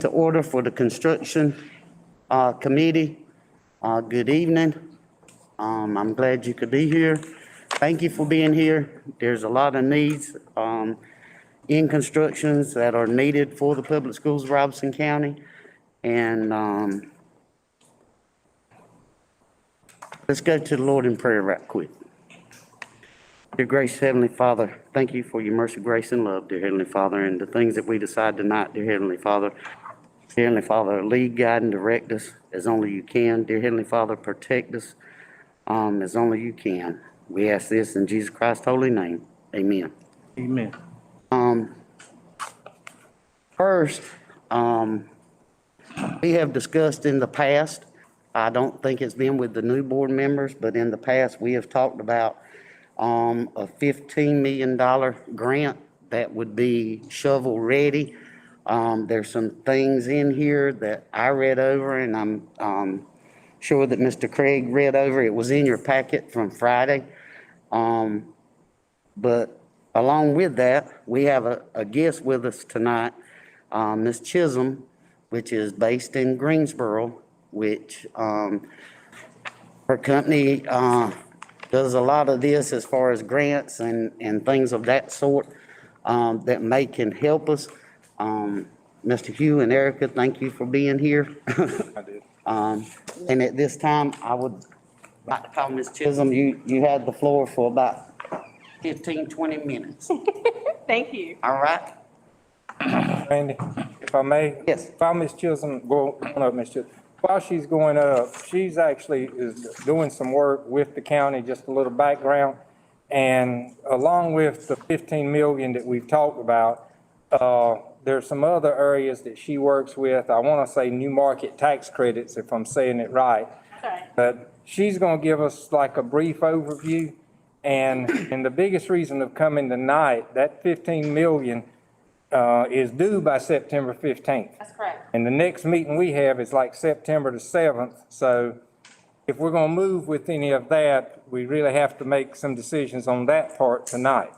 To order for the construction committee. Good evening. I'm glad you could be here. Thank you for being here. There's a lot of needs in constructions that are needed for the public schools of Robeson County. And let's go to the Lord in prayer right quick. Dear gracious Heavenly Father, thank you for your mercy, grace, and love, dear Heavenly Father, and the things that we decide tonight, dear Heavenly Father. Dear Heavenly Father, lead, guide, and direct us as only you can. Dear Heavenly Father, protect us as only you can. We ask this in Jesus Christ's holy name. Amen. Amen. First, we have discussed in the past, I don't think it's been with the new board members, but in the past, we have talked about a $15 million grant that would be shovel ready. There's some things in here that I read over, and I'm sure that Mr. Craig read over. It was in your packet from Friday. But along with that, we have a guest with us tonight, Ms. Chisholm, which is based in Greensboro, which her company does a lot of this as far as grants and things of that sort that can help us. Mr. Hugh and Erica, thank you for being here. I did. And at this time, I would like to call Ms. Chisholm. You had the floor for about 15, 20 minutes. Thank you. All right? Randy, if I may? Yes. While Ms. Chisholm, go on up, Ms. Chisholm. While she's going up, she's actually is doing some work with the county, just a little background. And along with the 15 million that we've talked about, there's some other areas that she works with. I want to say new market tax credits, if I'm saying it right. Sorry. But she's going to give us like a brief overview. And the biggest reason of coming tonight, that 15 million is due by September 15th. That's correct. And the next meeting we have is like September the 7th. So if we're going to move with any of that, we really have to make some decisions on that part tonight.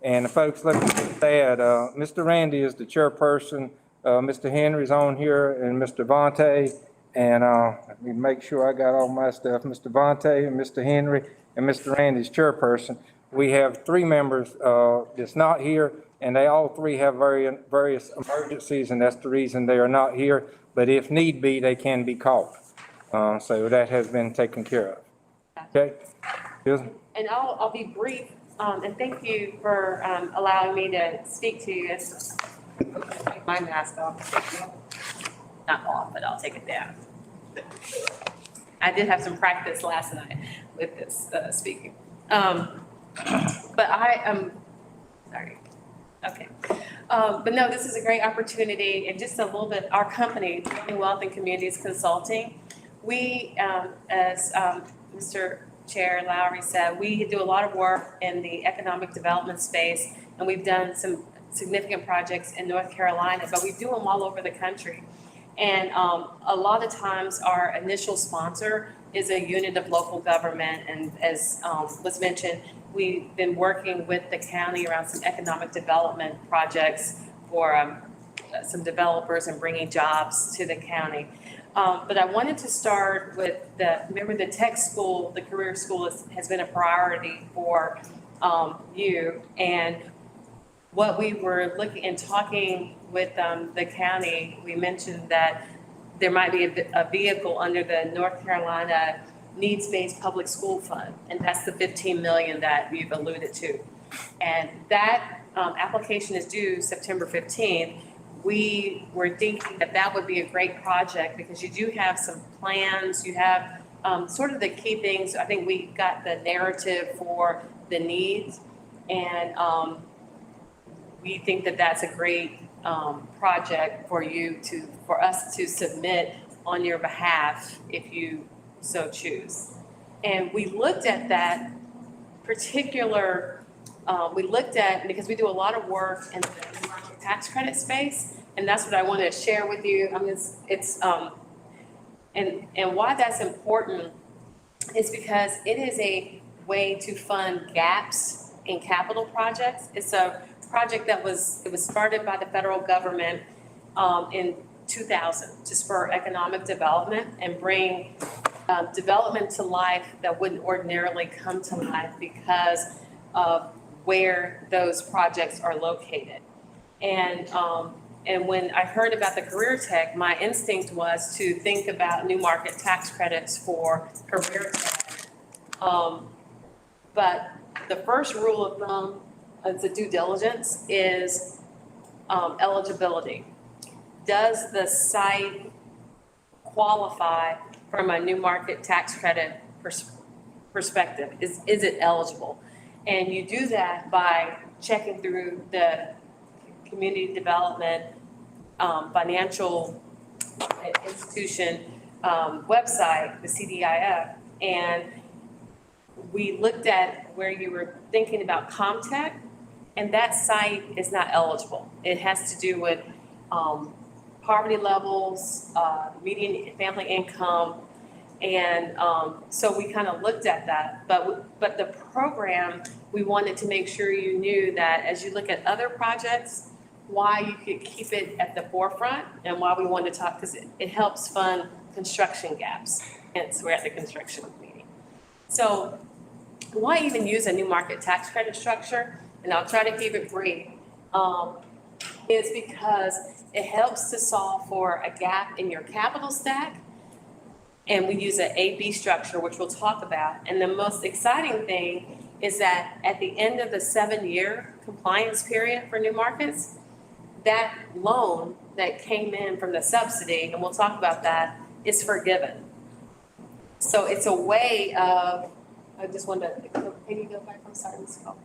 And folks, let me get that. Mr. Randy is the chairperson. Mr. Henry's on here, and Mr. Vontae. And let me make sure I got all my stuff. Mr. Vontae and Mr. Henry and Mr. Randy's chairperson. We have 3 members that's not here, and they all 3 have various emergencies, and that's the reason they are not here. But if need be, they can be called. So that has been taken care of. Okay? And I'll be brief, and thank you for allowing me to speak to you. Take my mask off. Not off, but I'll take it down. I did have some practice last night with this speaking. But I am, sorry. Okay. But no, this is a great opportunity, and just a little bit, our company, Wealth and Communities Consulting, we, as Mr. Chair Lowry said, we do a lot of work in the economic development space, and we've done some significant projects in North Carolina, but we do them all over the country. And a lot of times our initial sponsor is a unit of local government, and as was mentioned, we've been working with the county around some economic development projects for some developers and bringing jobs to the county. But I wanted to start with remember the tech school, the career school has been a priority for you. And what we were looking and talking with the county, we mentioned that there might be a vehicle under the North Carolina Needs-Based Public School Fund, and that's the 15 million that we've alluded to. And that application is due September 15th. We were thinking that that would be a great project because you do have some plans, you have sort of the key things. I think we got the narrative for the needs, and we think that that's a great project for us to submit on your behalf if you so choose. And we looked at that particular, because we do a lot of work in the tax credit space, and that's what I want to share with you. I mean, and why that's important is because it is a way to fund gaps in capital projects. It's a project that was started by the federal government in 2000 to spur economic development and bring development to life that wouldn't ordinarily come to life because of where those projects are located. And when I heard about the career tech, my instinct was to think about new market tax credits for career tech. But the first rule of thumb, the due diligence, is eligibility. Does the site qualify from a new market tax credit perspective? Is it eligible? And you do that by checking through the community development financial institution website, the CDIF, and we looked at where you were thinking about ComTech, and that site is not eligible. It has to do with poverty levels, median family income, and so we kind of looked at that. But the program, we wanted to make sure you knew that as you look at other projects, why you could keep it at the forefront, and why we wanted to talk, because it helps fund construction gaps. Hence, we're at the construction meeting. So why even use a new market tax credit structure? And I'll try to keep it brief. Is because it helps to solve for a gap in your capital stack. And we use an A-B structure, which we'll talk about. And the most exciting thing is that at the end of the 7-year compliance period for new markets, that loan that came in from the subsidy, and we'll talk about that, is forgiven. So it's a way of, I just wanted to, can you go back? I'm sorry, Ms. Cole.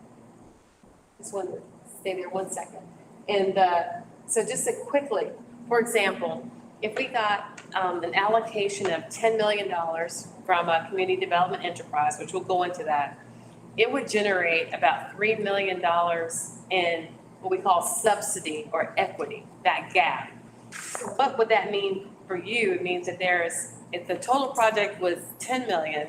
Just wanted to stay there 1 second. And so just to quickly, for example, if we got an allocation of $10 million from a community development enterprise, which we'll go into that, it would generate about $3 million in what we call subsidy or equity, that gap. So what would that mean for you? It means that if the total project was 10 million,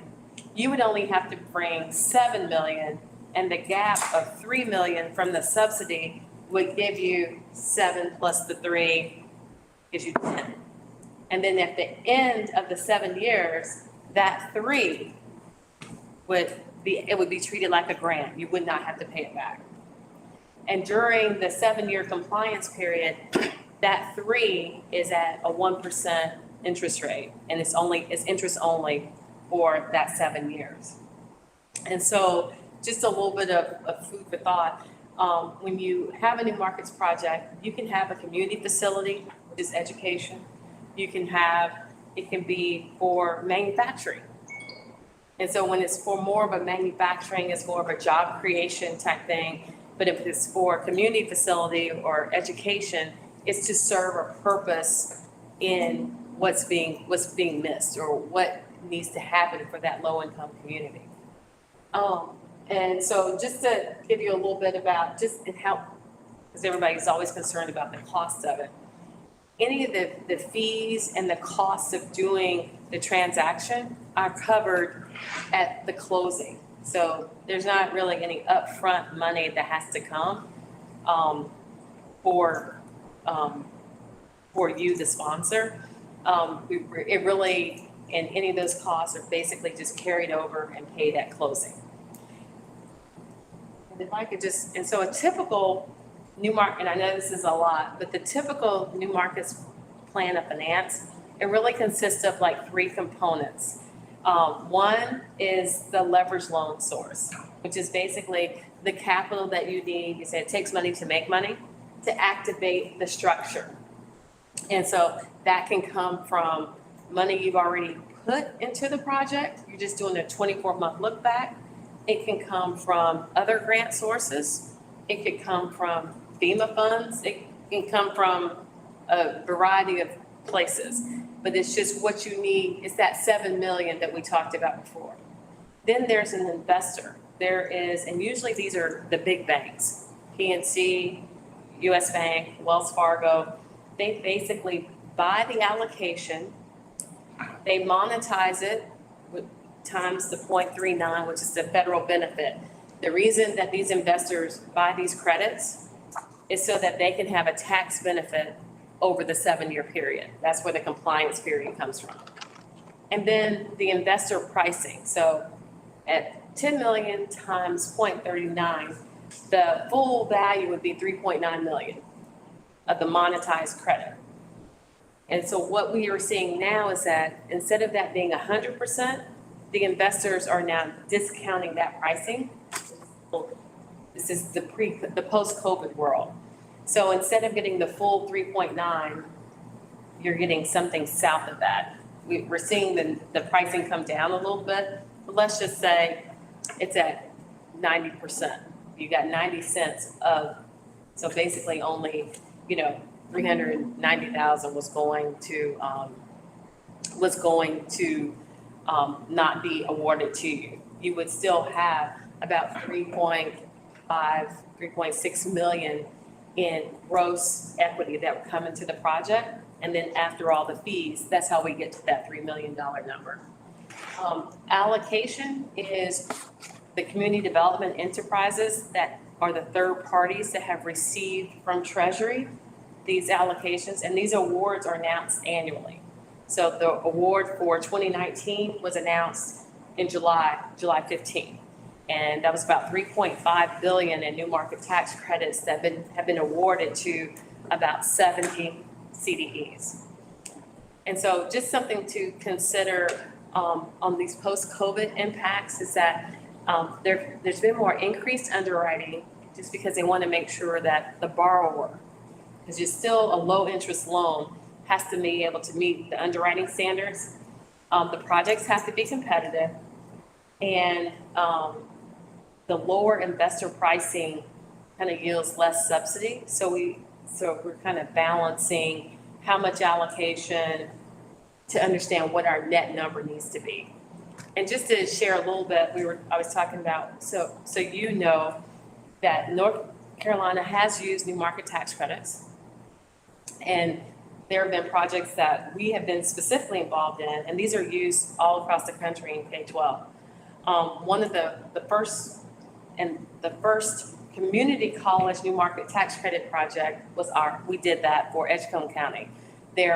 you would only have to bring 7 million, and the gap of 3 million from the subsidy would give you 7 plus the 3 gives you 10. And then at the end of the 7 years, that 3 would be treated like a grant. You would not have to pay it back. And during the 7-year compliance period, that 3 is at a 1% interest rate, and it's interest only for that 7 years. And so just a little bit of food for thought. When you have a new markets project, you can have a community facility, which is education. It can be for manufacturing. And so when it's for more of a manufacturing, it's more of a job creation type thing. But if it's for a community facility or education, it's to serve a purpose in what's being missed or what needs to happen for that low-income community. And so just to give you a little bit about just how, because everybody's always concerned about the cost of it. Any of the fees and the costs of doing the transaction are covered at the closing. So there's not really any upfront money that has to come for you, the sponsor. It really, and any of those costs are basically just carried over and paid at closing. And if I could just, and so a typical new market, and I know this is a lot, but the typical new markets plan of finance, it really consists of like 3 components. One is the leverage loan source, which is basically the capital that you need. You say it takes money to make money to activate the structure. And so that can come from money you've already put into the project. You're just doing a 24-month look back. It can come from other grant sources. It could come from FEMA funds. It can come from a variety of places. But it's just what you need. It's that 7 million that we talked about before. Then there's an investor. There is, and usually these are the big banks, PNC, US Bank, Wells Fargo. They basically buy the allocation, they monetize it with times the 0.39, which is the federal benefit. The reason that these investors buy these credits is so that they can have a tax benefit over the 7-year period. That's where the compliance period comes from. And then the investor pricing. So at 10 million times 0.39, the full value would be 3.9 million of the monetized credit. And so what we are seeing now is that instead of that being 100%, the investors are now discounting that pricing. This is the post-COVID world. So instead of getting the full 3.9, you're getting something south of that. We're seeing the pricing come down a little bit, but let's just say it's at 90%. You got 90 cents of, so basically only, 390,000 was going to not be awarded to you. You would still have about 3.6 million in gross equity that would come into the project. And then after all the fees, that's how we get to that $3 million number. Allocation is the community development enterprises that are the third parties that have received from Treasury these allocations, and these awards are announced annually. So the award for 2019 was announced in July 15th. And that was about 3.5 billion in new market tax credits that have been awarded to about 70 CDEs. And so just something to consider on these post-COVID impacts is that there's been more increased underwriting just because they want to make sure that the borrower, because you're still a low interest loan, has to be able to meet the underwriting standards. The projects have to be competitive, and the lower investor pricing kind of yields less subsidy. So we're kind of balancing how much allocation to understand what our net number needs to be. And just to share a little bit, I was talking about, so you know that North Carolina has used new market tax credits. And there have been projects that we have been specifically involved in, and these are used all across the country in K-12. One of the first community college new market tax credit project was we did that for Edgecombe County. The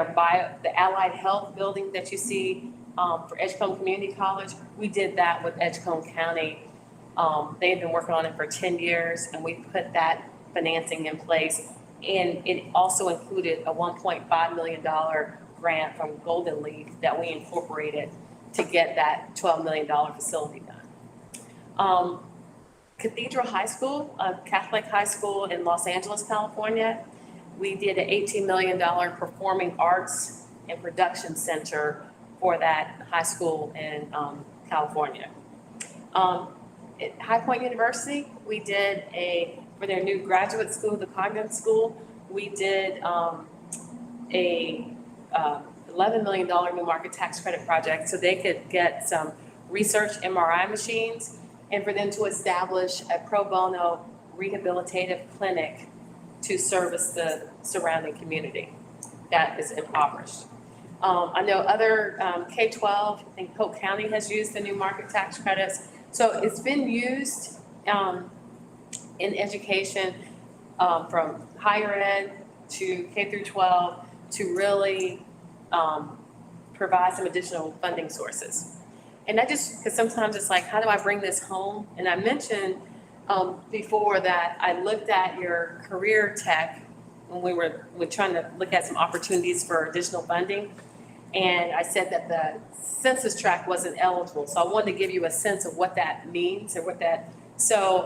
Allied Health building that you see for Edgecombe Community College, we did that with Edgecombe County. They had been working on it for 10 years, and we put that financing in place. And it also included a $1.5 million grant from Golden Leaf that we incorporated to get that $12 million facility done. Cathedral High School, a Catholic high school in Los Angeles, California, we did an $18 million performing arts and production center for that high school in California. At High Point University, we did for their new graduate school, the Cognitive School, we did a $11 million new market tax credit project so they could get some research MRI machines and for them to establish a pro bono rehabilitative clinic to service the surrounding community that is impoverished. I know other K-12, I think Polk County has used the new market tax credits. So it's been used in education from higher ed to K through 12 to really provide some additional funding sources. And because sometimes it's like, how do I bring this home? And I mentioned before that I looked at your career tech when we're trying to look at some opportunities for additional funding. And I said that the census tract wasn't eligible. So I wanted to give you a sense of what that means or so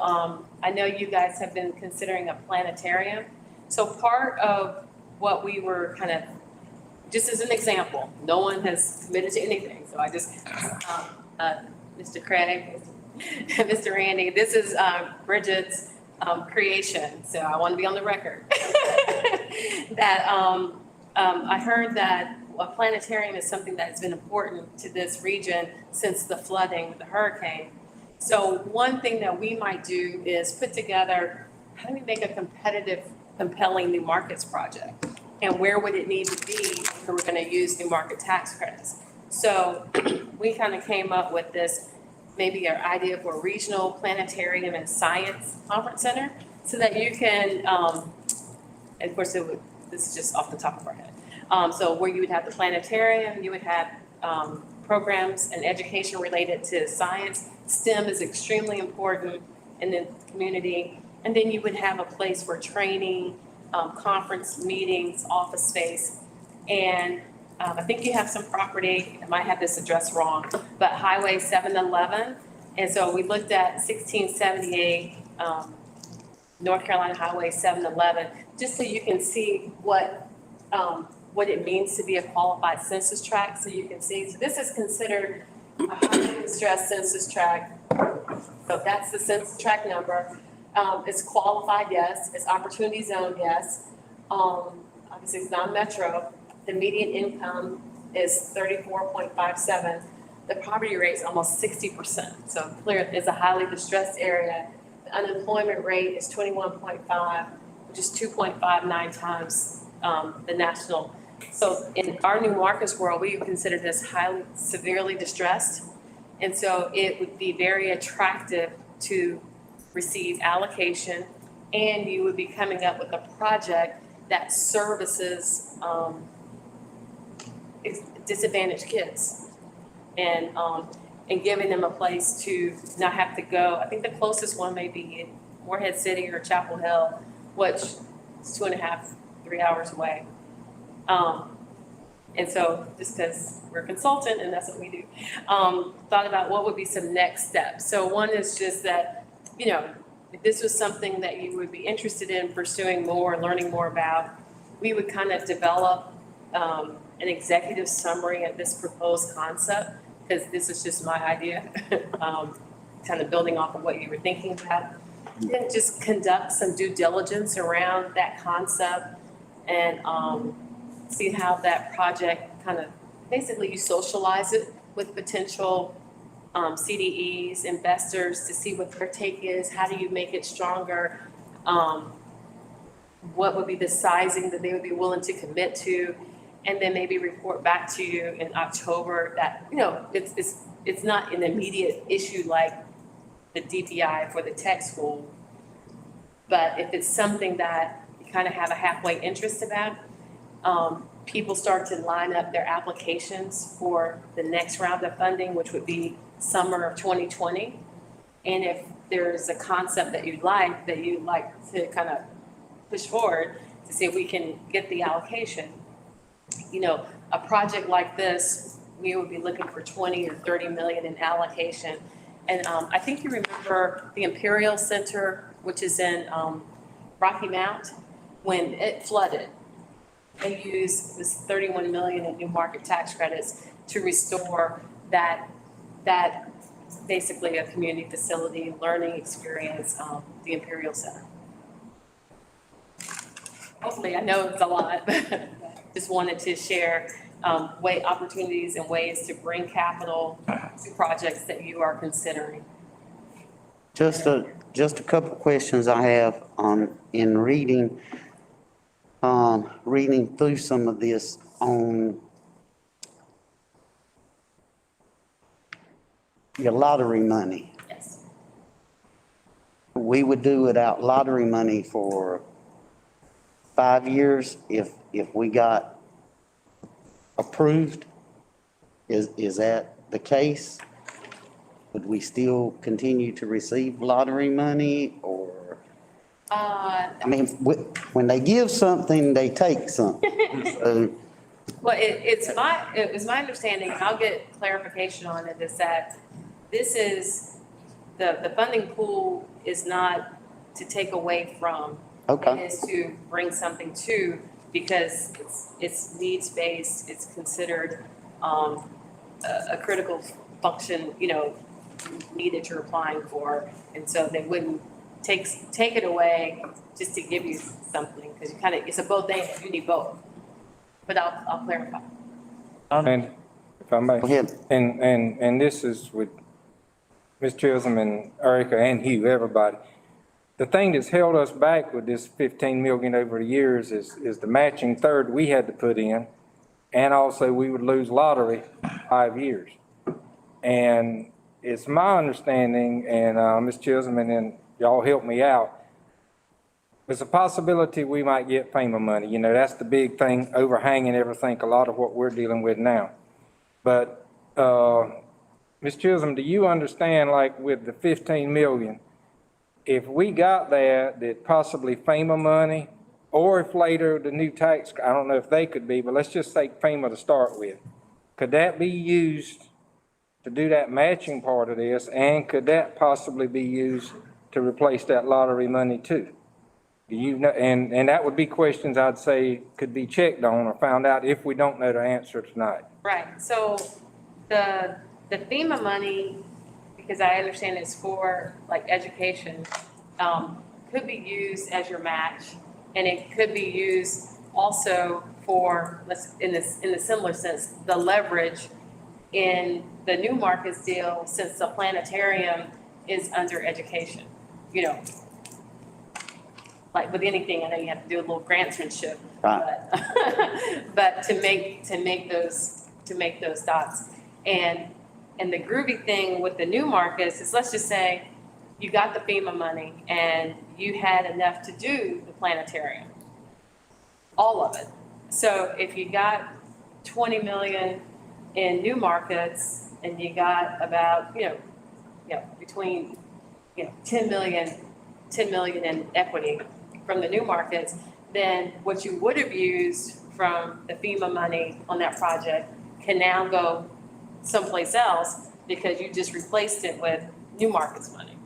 I know you guys have been considering a planetarium. So part of what we were kind of, just as an example, no one has committed to anything. So I just, Mr. Craig, Mr. Randy, this is Bridget's creation. So I want to be on the record that I heard that a planetarium is something that's been important to this region since the flooding with the hurricane. So one thing that we might do is put together, how do we make a competitive, compelling new markets project? And where would it need to be if we were going to use new market tax credits? So we kind of came up with this, maybe an idea for a regional planetarium and science conference center so that you can, and of course it would this is just off the top of our head. So where you would have the planetarium, you would have programs and education related to science. STEM is extremely important in the community. And then you would have a place for training, conference meetings, office space. And I think you have some property, I might have this address wrong, but Highway 711. And so we looked at 1678 North Carolina Highway 711, just so you can see what it means to be a qualified census tract. So you can see, so this is considered a highly distressed census tract. So that's the census tract number. It's qualified, yes. It's opportunity zone, yes. Obviously, it's non-metro. The median income is 34.57. The poverty rate is almost 60%. So clear, it's a highly distressed area. The unemployment rate is 21.5, which is 2.59 times the national. So in our New Markets world, we consider this highly severely distressed. And so it would be very attractive to receive allocation, and you would be coming up with a project that services disadvantaged kids and giving them a place to not have to go. I think the closest one may be in Morehead City or Chapel Hill, which is 2.5, 3 hours away. And so just because we're a consultant and that's what we do, thought about what would be some next steps. So one is just that, you know, if this was something that you would be interested in pursuing more, learning more about, we would kind of develop an executive summary of this proposed concept, because this is just my idea, kind of building off of what you were thinking about. Then just conduct some due diligence around that concept and see how that project kind of, basically you socialize it with potential CDEs, investors, to see what their take is. How do you make it stronger? What would be the sizing that they would be willing to commit to? And then maybe report back to you in October that, you know, it's not an immediate issue like the DPI for the tech school. But if it's something that you kind of have a halfway interest about, people start to line up their applications for the next round of funding, which would be summer of 2020. And if there's a concept that you'd like to kind of push forward to see if we can get the allocation, you know, a project like this, we would be looking for 20 or 30 million in allocation. And I think you remember the Imperial Center, which is in Rocky Mount, when it flooded. They used this 31 million in new market tax credits to restore that basically a community facility, learning experience, the Imperial Center. Hopefully, I know it's a lot, but just wanted to share opportunities and ways to bring capital to projects that you are considering. Just a couple of questions I have in reading through some of this on your lottery money. Yes. We would do without lottery money for 5 years if we got approved. Is that the case? Would we still continue to receive lottery money, or? I mean, when they give something, they take something. So, Well, it was my understanding, and I'll get clarification on it, is that this is, the funding pool is not to take away from. okay, It is to bring something to, because it's needs-based, it's considered a critical function, you know, need that you're applying for. And so they wouldn't take it away just to give you something, because you kind of, it's a both and, you need both. But I'll clarify. And if I may. go ahead. And this is with Ms. Chisholm and Erica and Hugh, everybody. The thing that's held us back with this 15 million over the years is the matching third we had to put in. And also we would lose lottery 5 years. And it's my understanding, and Ms. Chisholm and then y'all help me out, There's a possibility we might get FEMA money. You know, that's the big thing overhanging everything, a lot of what we're dealing with now. But, Ms. Chisholm, do you understand, like with the 15 million, if we got that possibly FEMA money, or if later the new tax, I don't know if they could be, but let's just say FEMA to start with, could that be used to do that matching part of this, and could that possibly be used to replace that lottery money too? Do you know, and that would be questions I'd say could be checked on or found out if we don't know the answer tonight. Right, so the FEMA money, because I understand it's for like education, could be used as your match, and it could be used also for, in the similar sense, the leverage in the new markets deal, since the planetarium is under education, you know. Like with anything, I know you have to do a little grantsmanship, but to make those dots. And the groovy thing with the new markets is, let's just say you got the FEMA money and you had enough to do the planetarium, all of it. So if you got 20 million in new markets and you got about, between, 10 million in equity from the new markets, then what you would have used from the FEMA money on that project can now go someplace else because you just replaced it with new markets money.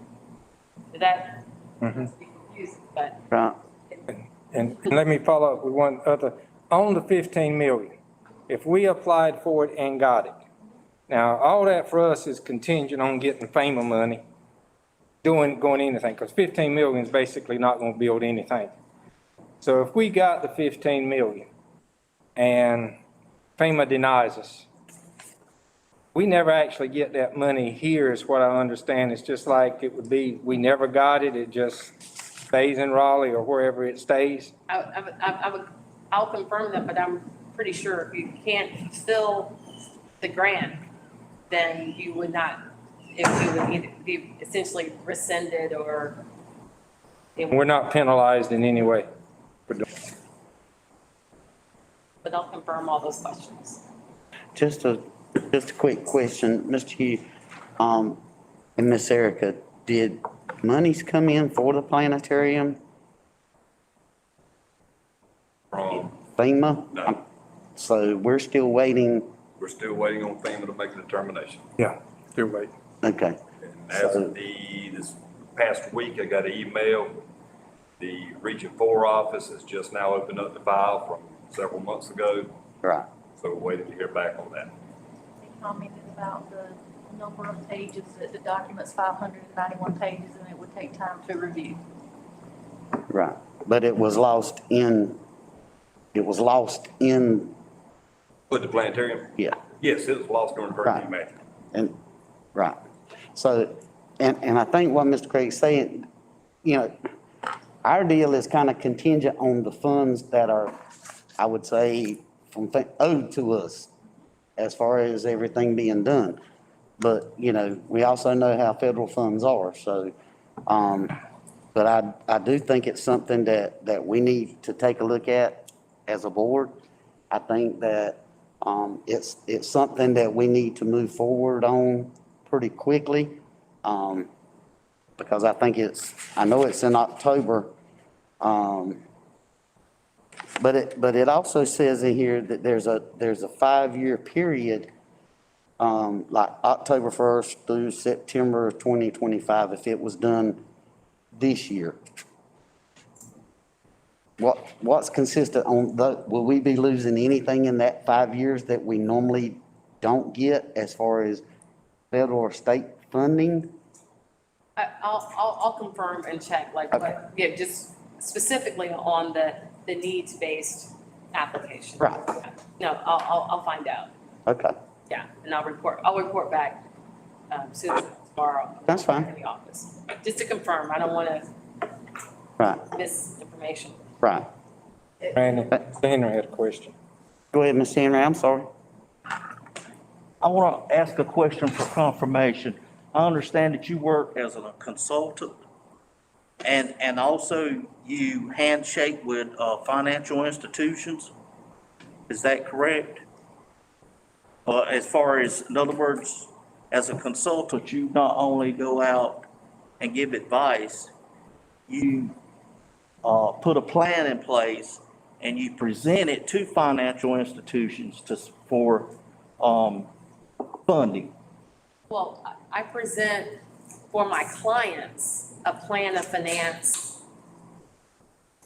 That confusing, but. Right. And let me follow up with one other, on the 15 million, if we applied for it and got it, now all that for us is contingent on getting FEMA money, going anything, because 15 million is basically not going to build anything. So if we got the 15 million and FEMA denies us, we never actually get that money here is what I understand. It's just like it would be, we never got it, it just stays in Raleigh or wherever it stays. I'll confirm that, but I'm pretty sure if you can't fulfill the grant, then you would not, if you would either be essentially rescinded or. We're not penalized in any way. But I'll confirm all those questions. Just a quick question, Mr. Hugh, and Miss Erica, did monies come in for the planetarium? From FEMA? No. So we're still waiting, We're still waiting on FEMA to make a determination. Yeah, still waiting. okay, And as of this past week, I got an email. The Region 4 office has just now opened up the file from several months ago, right, so we're waiting to hear back on that. They commented about the number of pages, that the document's 591 pages, and it would take time to review. right. But it was lost in, With the planetarium? yeah. Yes, it was lost during Hurricane Matthew. And, right. So, and I think what Mr. Craig's saying, our deal is kind of contingent on the funds that are, I would say, owed to us as far as everything being done. But, we also know how federal funds are, so, but I do think it's something that we need to take a look at as a board. I think that, it's something that we need to move forward on pretty quickly. Because I think I know it's in October. But it also says in here that there's a 5-year period, like October 1st through September of 2025, if it was done this year. What's consistent on will we be losing anything in that 5 years that we normally don't get as far as federal or state funding? I'll confirm and check, like, Okay. just specifically on the needs-based application. Right. No, I'll find out, Okay, yeah, and I'll report back, soon as tomorrow. That's fine. In the office, just to confirm, I don't want to right, miss information. right. Randy, Henry had a question. Go ahead, Ms. Henry, I'm sorry. I want to ask a question for confirmation. I understand that you work as a consultant And also you handshake with, financial institutions? Is that correct? As far as, in other words, as a consultant, you not only go out and give advice, you, put a plan in place and you present it to financial institutions for, funding. Well, I present for my clients a plan of finance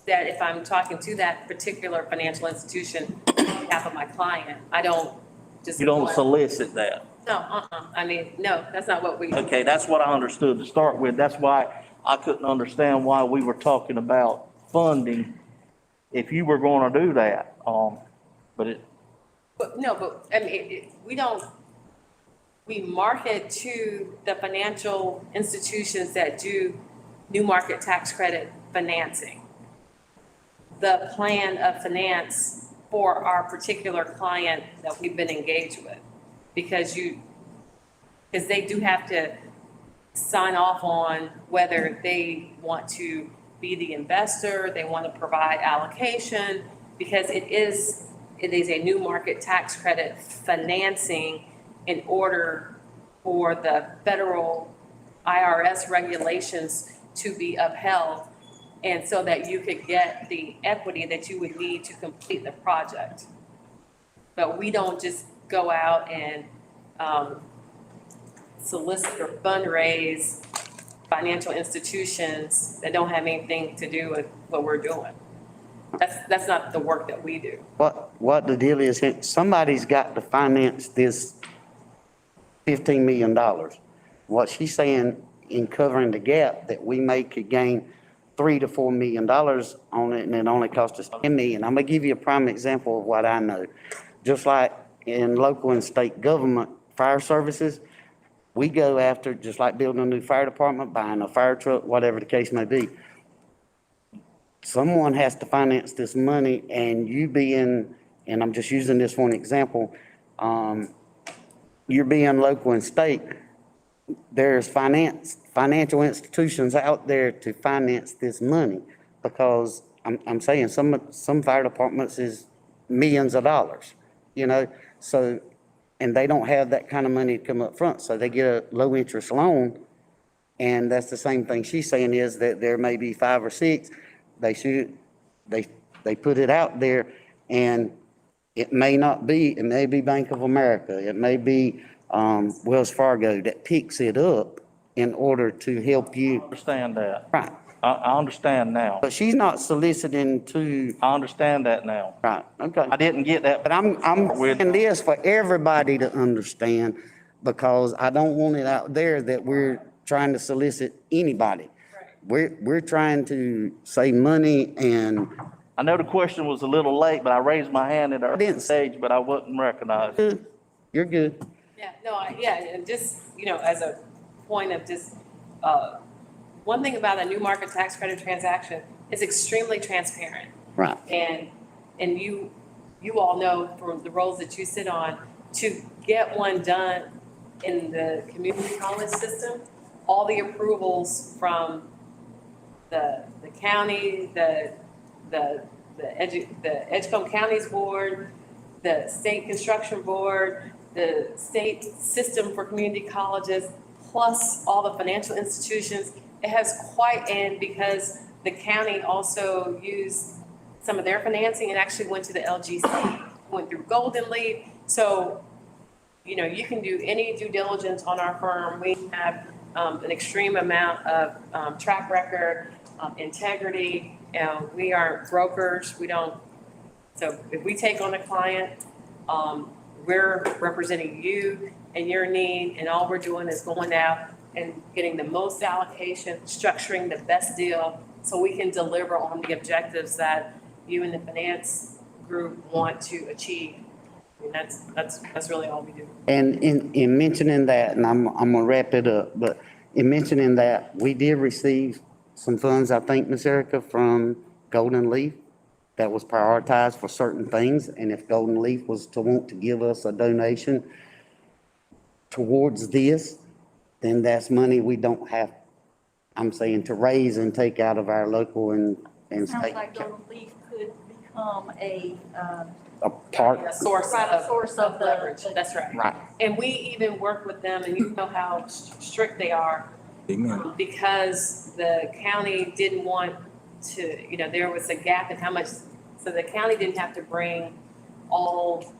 that if I'm talking to that particular financial institution on behalf of my client, I don't just. You don't solicit that. No, I mean, no, that's not what we. Okay, that's what I understood to start with. That's why I couldn't understand why we were talking about funding if you were gonna do that. But it, But no, but I mean, we don't, we market to the financial institutions that do new market tax credit financing. The plan of finance for our particular client that we've been engaged with. Because they do have to sign off on whether they want to be the investor, they want to provide allocation, because it is a new market tax credit financing in order for the federal IRS regulations to be upheld, and so that you could get the equity that you would need to complete the project. But we don't just go out and solicit or fundraise financial institutions that don't have anything to do with what we're doing. That's not the work that we do. What the deal is, somebody's got to finance this $15 million. What she's saying in covering the gap, that we could gain $3 to $4 million on it, and it only cost us $10 million. I'm gonna give you a prime example of what I know. Just like in local and state government fire services, we go after, just like building a new fire department, buying a fire truck, whatever the case may be. Someone has to finance this money, and you being, and I'm just using this for an example, you're being local and state, there's financial institutions out there to finance this money, because I'm saying some fire departments is millions of dollars, so, and they don't have that kind of money to come up front, so they get a low interest loan. And that's the same thing she's saying, is that there may be 5 or 6, they put it out there, and it may be Bank of America, it may be Wells Fargo that picks it up in order to help you. understand that. Right. I understand now. But she's not soliciting to, I understand that now. right, okay. I didn't get that. But I'm saying this for everybody to understand, because I don't want it out there that we're trying to solicit anybody. We're trying to save money, and I know the question was a little late, but I raised my hand at our stage, but I wasn't recognized. you're good. Yeah, no, and just, as a point of just, one thing about a new market tax credit transaction is extremely transparent. Right. And you all know from the roles that you sit on, to get one done in the community college system, all the approvals from the county, the Edgecombe Counties Board, the State Construction Board, the state system for community colleges, plus all the financial institutions, it has and because the county also used some of their financing and actually went to the LGC, went through Golden Leaf. So, you can do any due diligence on our firm. We have an extreme amount of track record, integrity. We aren't brokers. So if we take on a client, we're representing you and your need, and all we're doing is going out and getting the most allocation, structuring the best deal, so we can deliver on the objectives that you and the finance group want to achieve. I mean, that's really all we do. And in mentioning that, and I'm gonna wrap it up, but in mentioning that, we did receive some funds, I think, Ms. Erica, from Golden Leaf that was prioritized for certain things. And if Golden Leaf was to want to give us a donation towards this, then that's money we don't have I'm saying to raise and take out of our local and Sounds state. like Golden Leaf could become a Part, A source source of the leverage, that's right. right, And we even work with them, and you know how strict they are, because the county didn't want to, there was a gap in how much, so the county didn't have to bring all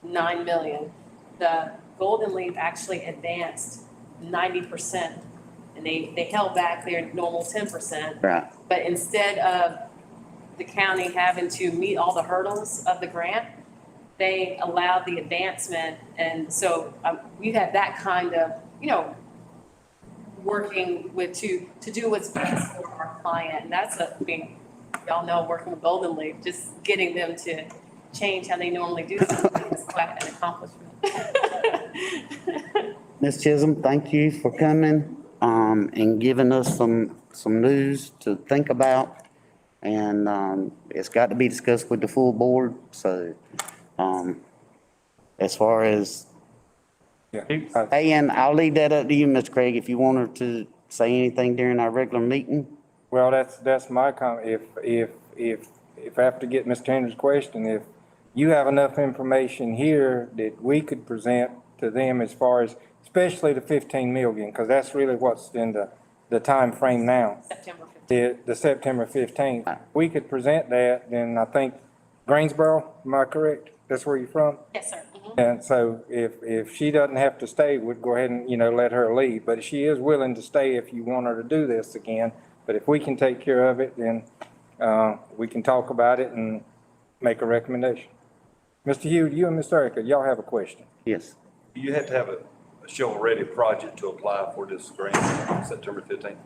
9 million. The Golden Leaf actually advanced 90%, and they held back their normal 10%. right. But instead of the county having to meet all the hurdles of the grant, they allowed the advancement. And so we had that kind of, working with, to do what's best for our client. And that's y'all know, working with Golden Leaf, just getting them to change how they normally do something is quite an accomplishment. Ms. Chisholm, thank you for coming, and giving us some news to think about. And, it's got to be discussed with the full board, so, as far as, Yeah. and I'll leave that up to you, Mr. Craig, if you wanted to say anything during our regular meeting. Well, that's my comment. If I have to get Mr. Henry's question, if you have enough information here that we could present to them as far as, especially the 15 million, because that's really what's in the time frame now. September 15th. The September 15th. We could present that, then I think Greensboro, am I correct? That's where you're from? Yes, sir. Mhm. And so if she doesn't have to stay, we'd go ahead and, let her leave. But she is willing to stay if you want her to do this again. But if we can take care of it, then we can talk about it and make a recommendation. Mr. Hugh, you and Ms. Erica, y'all have a question? Yes. You have to have a shovel-ready project to apply for this grant on September 15th.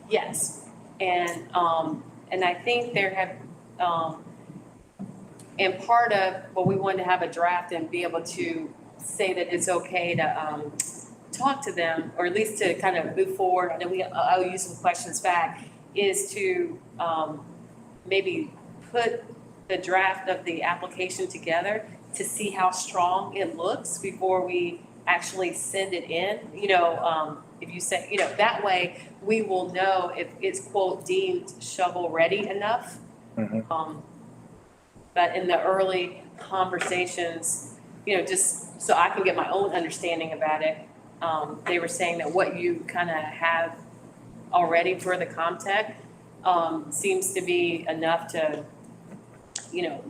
Yes, and I think there have, and part of what we wanted to have a draft and be able to say that it's okay to, talk to them, or at least to kind of move forward, I know I'll use some questions back, is to, maybe put the draft of the application together to see how strong it looks before we actually send it in, if you say, that way we will know if it's quote deemed shovel ready enough. But in the early conversations, just so I can get my own understanding about it, they were saying that what you kind of have already for the ComTech seems to be enough to,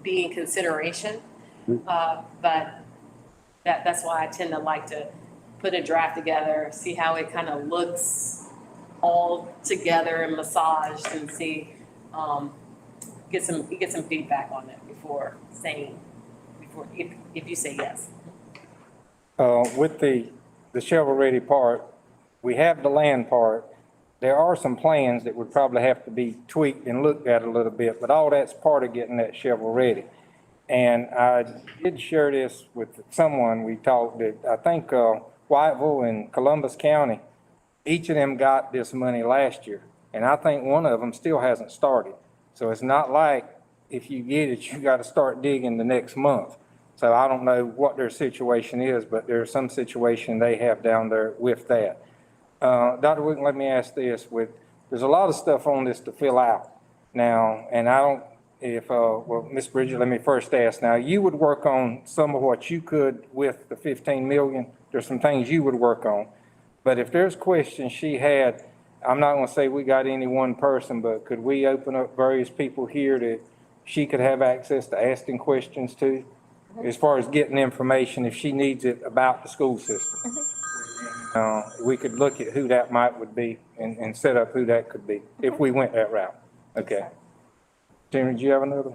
be in consideration. But that's why I tend to like to put a draft together, see how it kind of looks all together and massaged, and see, get some feedback on it before if you say yes. With the shovel-ready part, we have the land part. There are some plans that would probably have to be tweaked and looked at a little bit, but all that's part of getting that shovel-ready. And I did share this with someone we talked that, I think, Whiteville and Columbus County, each of them got this money last year. And I think one of them still hasn't started. So it's not like if you get it, you got to start digging the next month. So I don't know what their situation is, but there's some situation they have down there with that. Dr. Wooten, let me ask this. There's a lot of stuff on this to fill out now, and I don't, well, Ms. Bridget, let me first ask. Now, you would work on some of what you could with the 15 million. There's some things you would work on. But if there's questions she had, I'm not going to say we got any one person, but could we open up various people here that she could have access to asking questions to, as far as getting information if she needs it about the school system? We could look at who that would be and set up who that could be if we went that route. Okay. Jimmy, do you have another?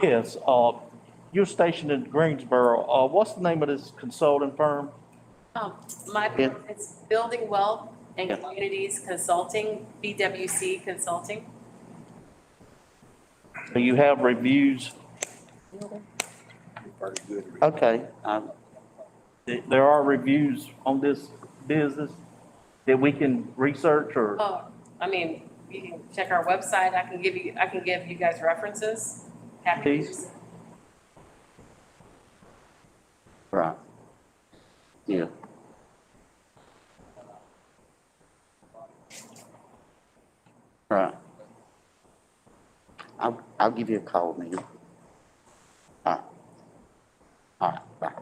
Yes, you're stationed in Greensboro. What's the name of this consulting firm? It's Building Wealth and Yeah. Communities Consulting, BWC Consulting. Do you have reviews? Very good. Okay, There are reviews on this business that we can research or? You can check our website. I can give you guys references. Happy to. Please. right. Yeah. I'll give you a call, Neil. All right, bye.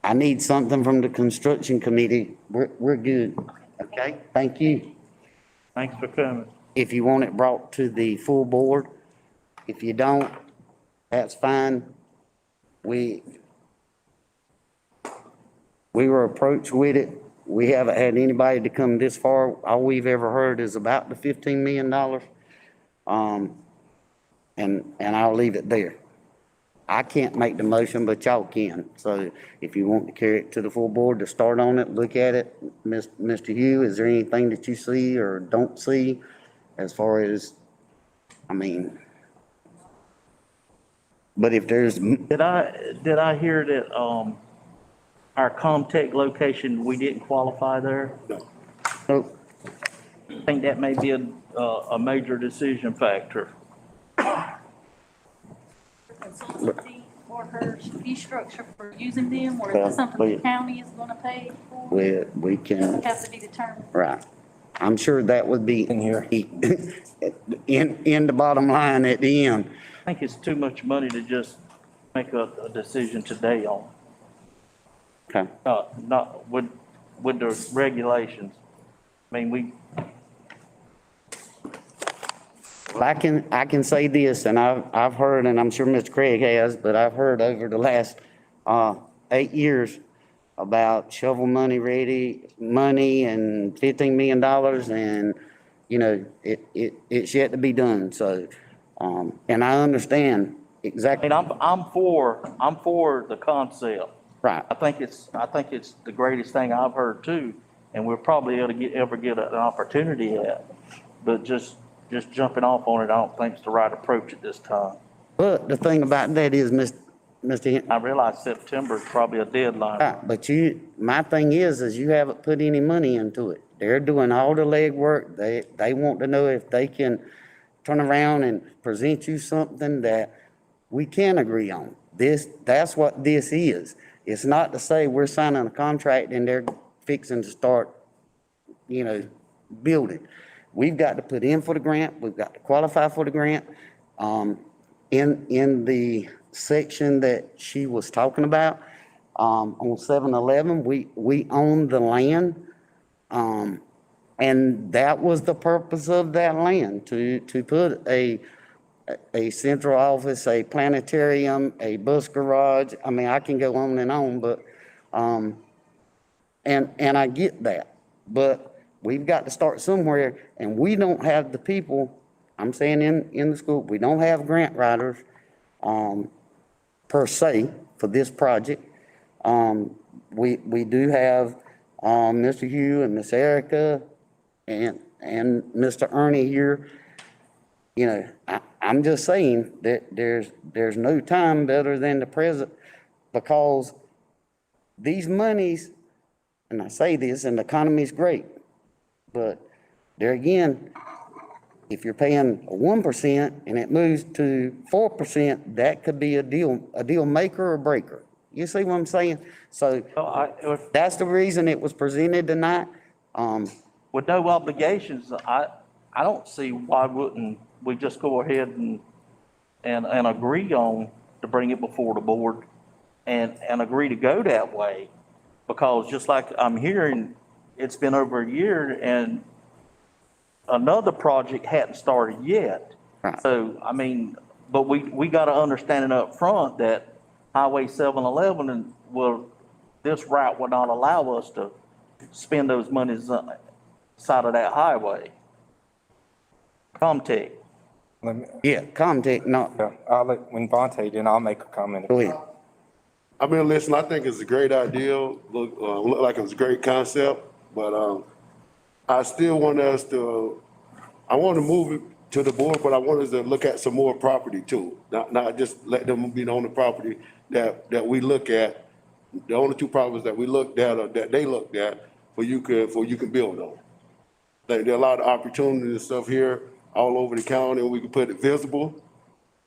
I need something from the construction committee. We're good. Okay, thank you. Thanks for coming. If you want it brought to the full board, if you don't, that's fine. We were approached with it. We haven't had anybody to come this far. All we've ever heard is about the $15 million. And I'll leave it there. I can't make the motion, but y'all can. So if you want to carry it to the full board to start on it, look at it. Mr. Hugh, is there anything that you see or don't see as far as, I mean, but if there's, Did I hear that, our Comtech location, we didn't qualify there? oh, I think that may be a major decision factor. Consultancy or her fee structure for using them, or is Well, it something the county is gonna pay for? we can, It has to be determined. right. I'm sure that would be In here. in the bottom line at the end. I think it's too much money to just make a decision today on, Okay. not with the regulations. I mean, Well, I can say this, and I've heard, and I'm sure Mr. Craig has, but I've heard over the last 8 years about shovel money money and $15 million, and, you know, it's yet to be done, so, and I understand I exactly, mean, I'm for the concept. right, I think it's the greatest thing I've heard too, and we'll probably ever get an opportunity at. But just jumping off on it, I don't think it's the right approach at this time. but the thing about that is, Mr. Hen- I realize September is probably a deadline. Right, but my thing is you haven't put any money into it. They're doing all the legwork. They want to know if they can turn around and present you something that we can agree on. That's what this is. It's not to say we're signing a contract and they're fixing to start, building. We've got to put in for the grant. We've got to qualify for the grant. In the section that she was talking about, on 711, we own the land. And that was the purpose of that land, to put a central office, a planetarium, a bus garage. I mean, I can go on, but, and I get that. But we've got to start somewhere, and we don't have the people, I'm saying in the school, we don't have grant writers, per se, for this project. We do have, Mr. Hugh and Miss Erica and Mr. Ernie here. I'm just saying that there's no time better than the present, because these monies, and I say this, and the economy's great, but there again, if you're paying 1% and it moves to 4%, that could be a deal maker or breaker. You see what I'm saying? So that's the reason it was presented tonight. With no obligations, I don't see why wouldn't we just go ahead and agree on to bring it before the board and agree to go that way. Because just like I'm hearing, it's been over a year and another project hadn't started yet. Right. So, I mean, but we got to understand it up front that Highway 711 and this route will not allow us to spend those monies side of that highway. Comtech. Yeah, Comtech, no, When Vontae, then I'll make a comment. go ahead. I mean, listen, I think it's a great idea, look like it's a great concept, but, I still want us to, I want to move it to the board, but I want us to look at some more property too. Not just let them be on the property that we look at, the only two properties that we looked at or that they looked at, for you can build on. Like, there are a lot of opportunities and stuff here all over the county, and we can put it visible,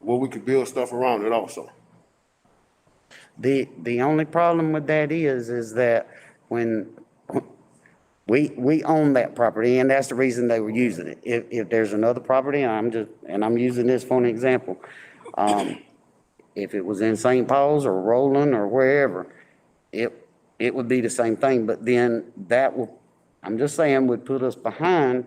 where we can build stuff around it also. The only problem with that is that when We own that property, and that's the reason they were using it. If there's another property, and I'm using this for an example, if it was in St. Paul's or Roland or wherever, it would be the same thing, but then that will, I'm just saying, would put us behind,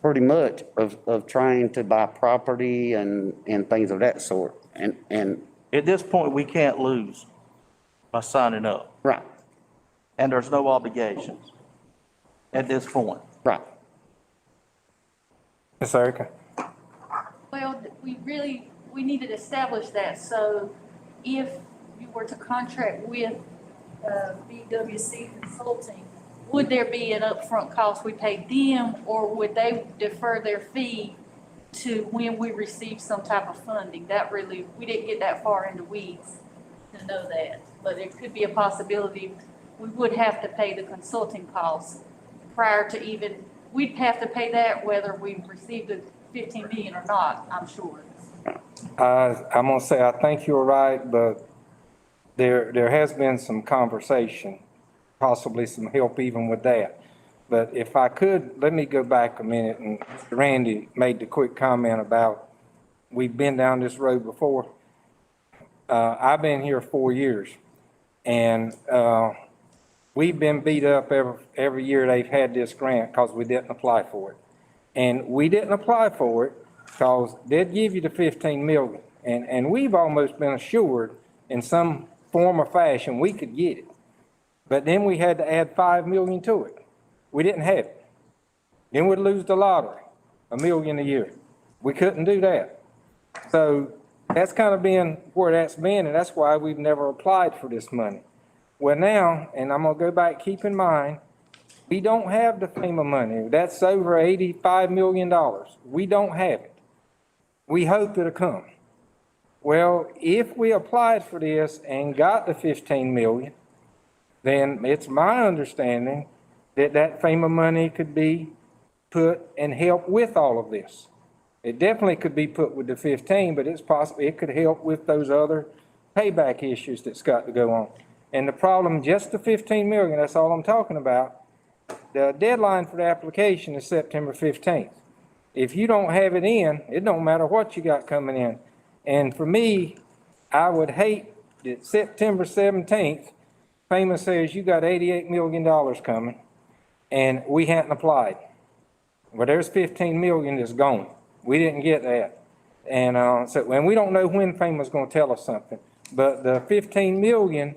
pretty much of trying to buy property and things of that sort, and, At this point, we can't lose by signing up, right, and there's no obligations at this point. right. Ms. Erica? Well, we need to establish that, so if you were to contract with, BWC Consulting, would there be an upfront cost we pay them, or would they defer their fee to when we receive some type of funding? We didn't get that far into weeds to know that, but it could be a possibility. We would have to pay the consulting costs prior to even, we'd have to pay that whether we received the 15 million or not, I'm sure. I'm gonna say, I think you're right, but there has been some conversation, possibly some help even with that. But if I could, let me go back a minute, and Mr. Randy made the quick comment about, we've been down this road before. I've been here 4 years, and, we've been beat up every year they've had this grant because we didn't apply for it. And we didn't apply for it because they'd give you the 15 million. And we've almost been assured in some form or fashion we could get it. But then we had to add 5 million to it. We didn't have it. Then we'd lose the lottery, $1 million a year. We couldn't do that. So that's kind of been where that's been, and that's why we've never applied for this money. Well, now, and I'm gonna go back, keep in mind, we don't have the FEMA money. That's over $85 million. We don't have it. We hope it'll come. Well, if we applied for this and got the 15 million, then it's my understanding that that FEMA money could be put and help with all of this. It definitely could be put with the 15, but it's possible it could help with those other payback issues that's got to go on. And the problem, just the 15 million, that's all I'm talking about. The deadline for the application is September 15th. If you don't have it in, it don't matter what you got coming in. And for me, I would hate that September 17th, FEMA says you got $88 million coming, and we hadn't applied. Well, there's 15 million that's gone. We didn't get that. And and we don't know when FEMA's gonna tell us something. But the 15 million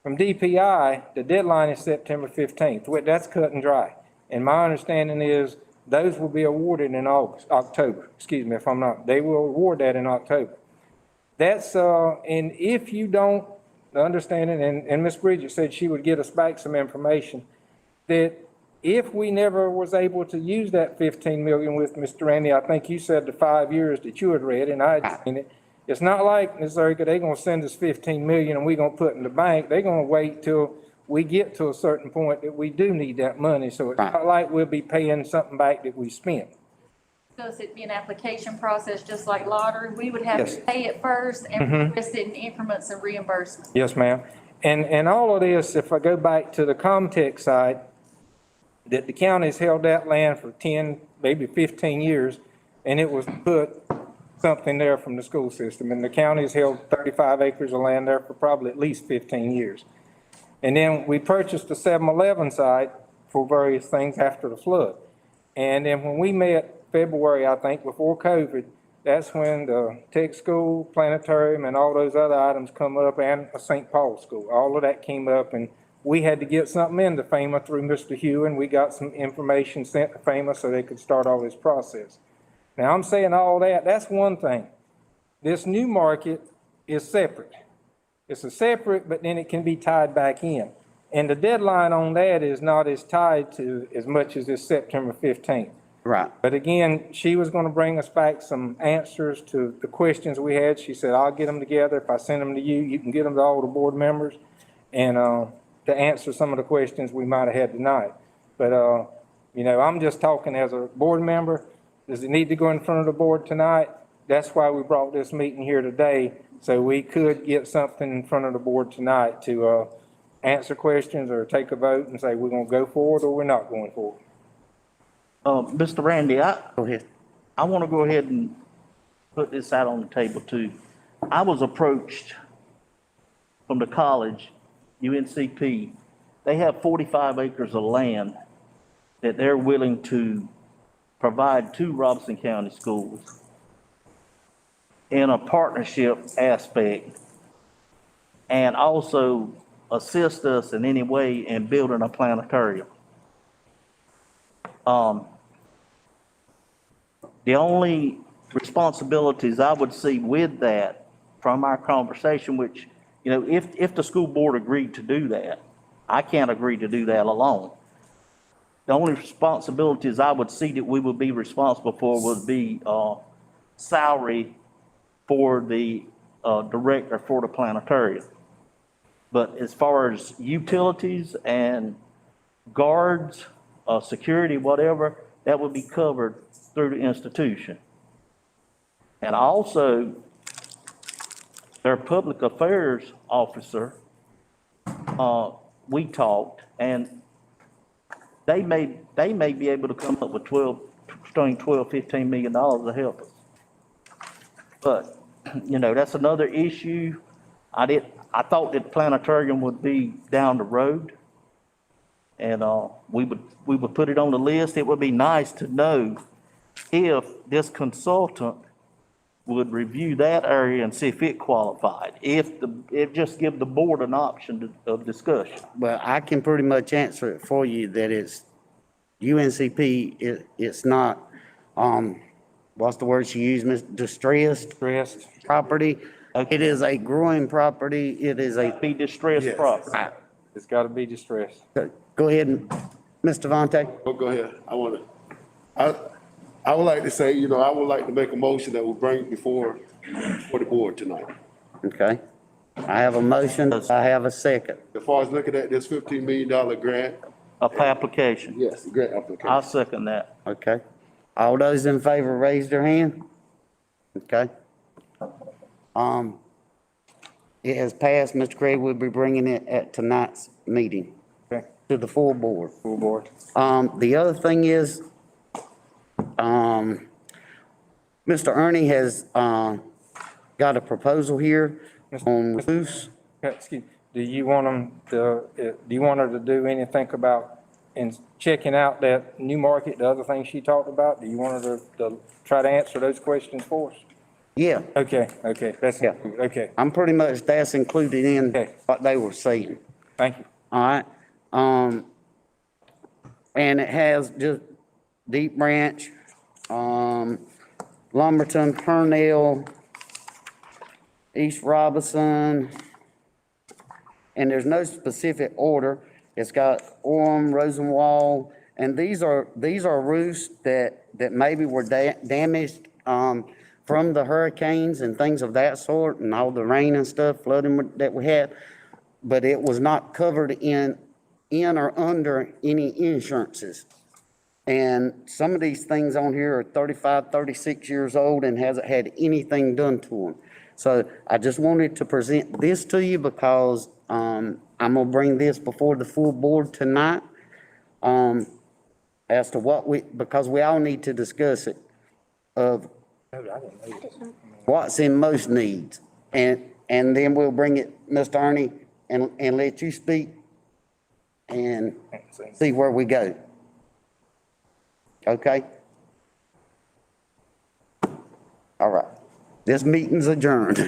from DPI, the deadline is September 15th. That's cut and dry. And my understanding is those will be awarded in October, excuse me if I'm not, they will award that in October. That's, and if you don't understand it, and Ms. Bridget said she would get us back some information, that if we never was able to use that 15 million with Mr. Randy, I think you said the 5 years that you had read, and I had seen it. It's not like, Ms. Erica, they're gonna send us 15 million and we're gonna put it in the bank. They're gonna wait till we get to a certain point that we do need that money. So it's not like we'll be paying something back that we spent. Because it'd be an application process, just like lottery, we would have Yes. to pay it first and request it in increments of reimbursement. Yes, ma'am. And all of this, if I go back to the Comtech side, that the county's held that land for 10, maybe 15 years, and it was put something there from the school system. And the county's held 35 acres of land there for probably at least 15 years. And then we purchased the 7-Eleven site for various things after the flood. And then when we met February, I think, before COVID, that's when the tech school, planetarium, and all those other items come up, and a St. Paul school. All of that came up, and we had to get something into FEMA through Mr. Hugh, and we got some information sent to FEMA so they could start all this process. Now, I'm saying all that, that's one thing. This new market is separate. It's a separate, but then it can be tied back in. And the deadline on that is not as tied to as much as this September 15th. Right. But again, she was gonna bring us back some answers to the questions we had. She said, I'll get them together. If I send them to you, you can get them to all the board members and to answer some of the questions we might have had tonight. But, you know, I'm just talking as a board member. Does it need to go in front of the board tonight? That's why we brought this meeting here today, so we could get something in front of the board tonight to answer questions or take a vote and say we're gonna go forward or we're not going forward. Mr. Randy, Go ahead. I want to go ahead and put this out on the table too. I was approached from the college, UNCP. They have 45 acres of land that they're willing to provide to Robeson County schools in a partnership aspect, and also assist us in any way in building a planetarium. The only responsibilities I would see with that from our conversation, which, you know, if the school board agreed to do that, I can't agree to do that alone. The only responsibilities I would see that we would be responsible for would be, salary for the, director for the planetarium. But as far as utilities and guards, security, whatever, that would be covered through the institution. And also, their public affairs officer, we talked, and they may be able to come up with between 12, $15 million to help us. But, you know, that's another issue. I thought that planetarium would be down the road. And, we would put it on the list. It would be nice to know if this consultant would review that area and see if it qualified. It just give the board an option of discussion. Well, I can pretty much answer it for you that it's UNCP, it's not, what's the word she used, Miss? Distressed Stressed. property. It is a growing property. It is a, Be distressed property. It's gotta be distressed. go ahead, and Mr. Vontae. Oh, go ahead. I would like to say, you know, I would like to make a motion that will bring it before the board tonight. Okay. I have a motion. I have a second. As far as looking at this $15 million grant, Application. yes, grant application. I'll second that. Okay. All those in favor, raise their hand. Okay. It has passed. Mr. Craig will be bringing it at tonight's meeting Okay, to the full board. full board. The other thing is, Mr. Ernie has, got a proposal here on roofs. Excuse me, do you want them to, do you want her to do anything about in checking out that new market, the other things she talked about? Do you want her to try to answer those questions for us? Yeah, Okay, that's, Yeah. okay, I'm pretty much, that's included in Okay. what they were saying. thank you. All right. And it has just Deep Branch, Lumberton, Purnell, East Robinson, and there's no specific order. It's got Orem, Rosenwald, and these are roofs that maybe were damaged, from the hurricanes and things of that sort and all the rain and stuff, flooding that we had. But it was not covered in or under any insurances. And some of these things on here are 35, 36 years old and hasn't had anything done to them. So I just wanted to present this to you because, I'm gonna bring this before the full board tonight. As to because we all need to discuss it of what's in most needs. And then we'll bring it, Mr. Ernie, and let you speak and see where we go. Okay? All right. This meeting's adjourned.